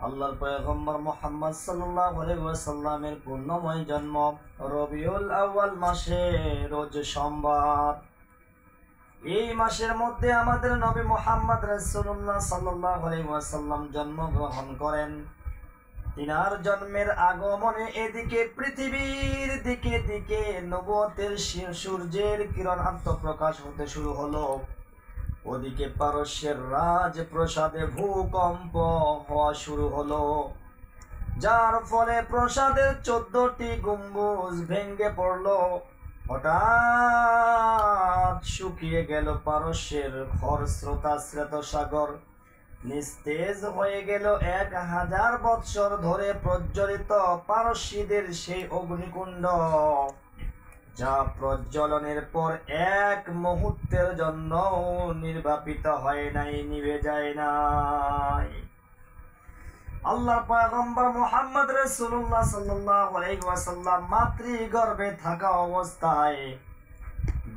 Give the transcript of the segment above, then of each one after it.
আল্লাহর পয়গম্বর মুহাম্মদ সাল্লাল্লাহু আলাইহি ওয়াসাল্লামের পূর্ণময় জন্ম রবিউল আউয়াল মাসে রোজ সোমবার। এই মাসের মধ্যে আমাদের নবী মুহাম্মদ রাসূলুল্লাহ সাল্লাল্লাহু আলাইহি ওয়াসাল্লাম জন্মগ্রহণ করেন। তিনার জন্মের আগমনে এদিকে পৃথিবীর দিকে দিকে নবুয়তের সূর্যের কিরণ আত্মপ্রকাশ হতে শুরু হলো। ওদিকে পারস্যের রাজপ্রাসাদে ভূকম্প হওয়া শুরু হলো, যার ফলে প্রাসাদের 14টি গম্বুজ ভেঙে পড়লো। হঠাৎ শুকিয়ে গেল পারস্যের খরস্রোতা শ্বেতসাগর, নিস্তেজ হয়ে গেল 1000 বৎসর ধরে প্রজ্বলিত পারস্যদের সেই অগ্নিকুণ্ড, যা প্রজ্বলনের পর এক মুহূর্তের জন্য নির্বাপিত হয় নাই, নিভে যায় নাই। আল্লাহর পয়গম্বর মুহাম্মদ রাসূলুল্লাহ সাল্লাল্লাহু আলাইহি ওয়াসাল্লাম মাতৃগর্ভে থাকা অবস্থায়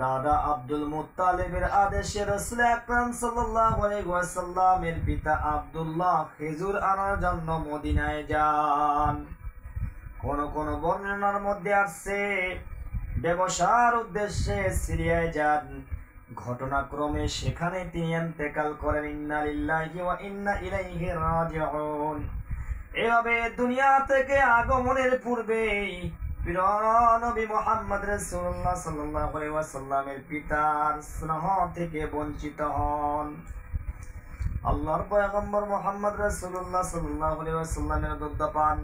দাদা আব্দুল মুত্তালিবের আদেশে রাসূল আকরাম সাল্লাল্লাহু আলাইহি ওয়াসাল্লামের পিতা আব্দুল্লাহ খেজুর আনার জন্য মদিনায় যান। কোন কোন বর্ণনার মধ্যে আছে ব্যবসার উদ্দেশ্যে সিরিয়ায় যান। ঘটনাক্রমে সেখানে তিনি ইন্তেকাল করেন। ইন্না লিল্লাহি ওয়া ইন্না ইলাইহি রাজিউন। এভাবে দুনিয়া থেকে আগমনের পূর্বেই প্রিয় নবী মুহাম্মদ রাসূলুল্লাহ সাল্লাল্লাহু আলাইহি ওয়াসাল্লামের পিতার স্নেহ থেকে বঞ্চিত হন। আল্লাহর পয়গম্বর মুহাম্মদ রাসূলুল্লাহ সাল্লাল্লাহু আলাইহি ওয়াসাল্লামের দুধ পান।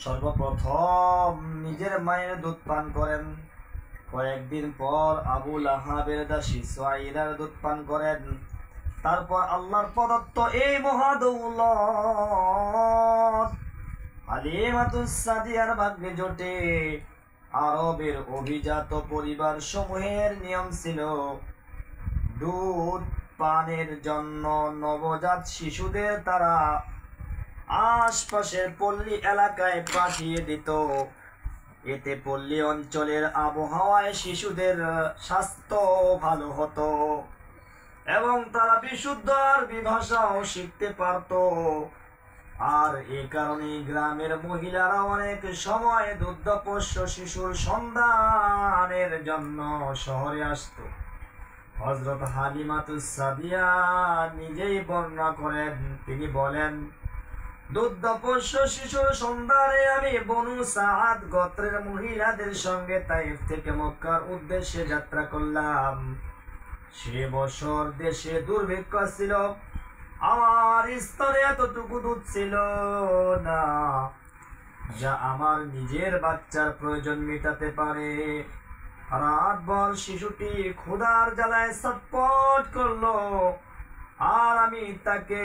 সর্বপ্রথম নিজের মায়ের দুধ পান করেন। কয়েকদিন পর আবু লাহাবের দাসী সুয়াইরার দুধ পান করেন। তারপর আল্লাহর প্রদত্ত এই মহাদৌলত হালিমাতুস সাদিয়ার ভাগ্যে জোটে। আরবের অভিজাত পরিবার সমূহের নিয়ম ছিল দুধ পানের জন্য নবজাত শিশুদের তারা আশপাশের পল্লী এলাকায় পাঠিয়ে দিত। এতে পল্লী অঞ্চলের আবহাওয়ায় শিশুদের স্বাস্থ্য ভালো হতো এবং তারা বিশুদ্ধ আরবি ভাষাও শিখতে পারত। আর এ কারণে গ্রামের মহিলারা অনেক সময় দুগ্ধপোষ্য শিশুর সন্ধানের জন্য শহরে আসত। হযরত হালিমাতুস সাদিয়া নিজেই বর্ণনা করেন। তিনি বলেন, দুগ্ধপোষ্য শিশুর সন্ধানে আমি বনু সাআদ গোত্রের মহিলাদের সঙ্গে তাইফ থেকে মক্কার উদ্দেশ্যে যাত্রা করলাম। সে বছর দেশে দুর্ভিক্ষ ছিল। আমার স্তরে এতটুকু দুধ ছিল না যা আমার নিজের বাচ্চার প্রয়োজন মেটাতে পারে। রাতভর শিশুটি ক্ষুধার জ্বালায় ছটফট করলো, আর আমি তাকে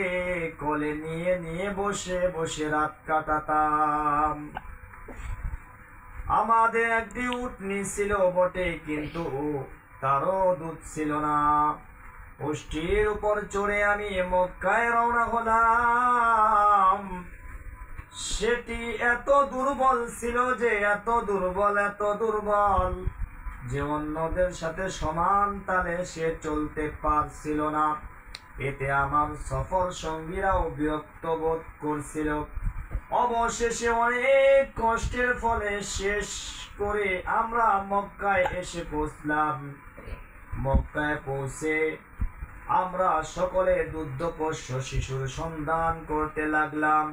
কোলে নিয়ে নিয়ে বসে বসে রাত কাটাতাম। আমাদের একটি উটনি ছিল বটে, কিন্তু তারও দুধ ছিল না। উষ্ট্রির উপর চড়ে আমি মক্কায় রওনা হলাম। সেটি এত দুর্বল ছিল যে এত দুর্বল যে অন্যদের সাথে সমান তালে সে চলতে পারছিল না। এতে আমার সফর সঙ্গীরাও বিরক্ত বোধ করছিল। অবশেষে অনেক কষ্টের ফলে শেষ করে আমরা মক্কায় এসে পৌঁছলাম। মক্কায় পৌঁছে আমরা সকলে দুগ্ধপোষ্য শিশুর সন্ধান করতে লাগলাম।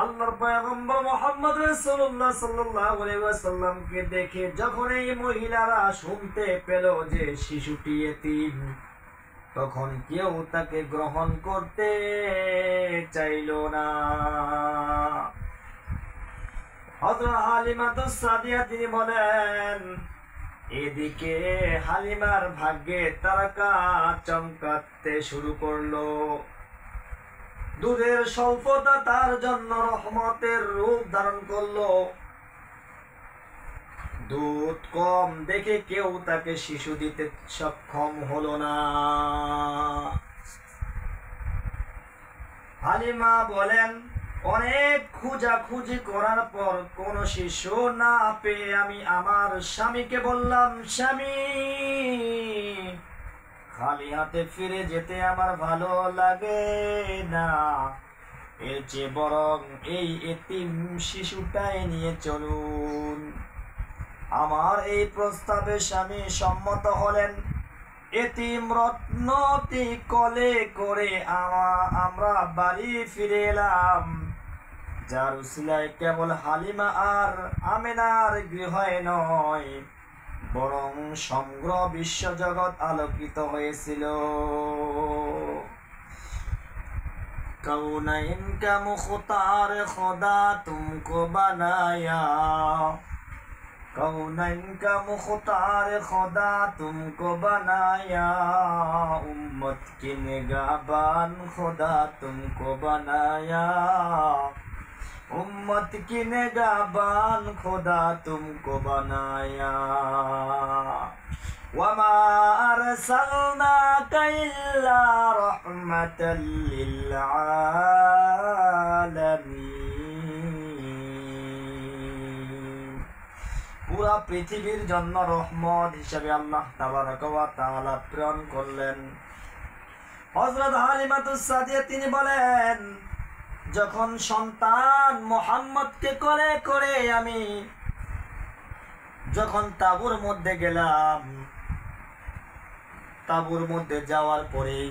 আল্লাহর পয়গম্বর মুহাম্মদ রাসূলুল্লাহ সাল্লাল্লাহু আলাইহি ওয়াসাল্লামকে দেখে যখন এই মহিলারা শুনতে পেল যে শিশুটি এতিম, তখন কেউ তাকে গ্রহণ করতে চাইল না। হযরত হালিমাতুস সাদিয়া তিনি বলেন, এদিকে হালিমার ভাগ্যে তারকা চমকাতে শুরু করলো। দুধের স্বল্পতা তার জন্য রহমতের রূপ ধারণ করলো। দুধ কম দেখে কেউ তাকে শিশু দিতে সক্ষম হলো না। হালিমা বলেন, অনেক খোঁজাখুঁজি করার পর কোন শিশু না পেয়ে আমি আমার স্বামীকে বললাম, স্বামী, খালি হাতে ফিরে যেতে আমার ভালো লাগে না। এর চেয়ে বরং এই এতিম শিশুটাই নিয়ে চলুন। আমার এই প্রস্তাবে স্বামী সম্মত হলেন। এতিম রত্নটি কোলে করে আমরা বাড়ি ফিরে এলাম, যার উসিলায় কেবল হালিমা আর আমেনার গৃহে নয়, বরং সমগ্র বিশ্বজগৎ আলোকিত হয়েছিল। कौनैन का मुख्तार खुदा तुमको बनाया, कौनैन का मुख्तार खुदा तुमको बनाया, उम्मत की निगाहबान खुदा तुमको बनाया, उम्मत की निगाहबान खुदा तुमको बनाया। वमा अरसलनाका इल्ला रहमतल लिल आलामीन। পুরা পৃথিবীর জন্য রহমত হিসেবে আল্লাহ তাবারক ওয়া তাআলা প্রেরণ করলেন। হযরত হালিমাতুস সাদিয়া তিনি বলেন, যখন সন্তান মুহাম্মদকে কোলে করে আমি যখন তাঁবুর মধ্যে গেলাম, তাঁবুর মধ্যে যাওয়ার পরেই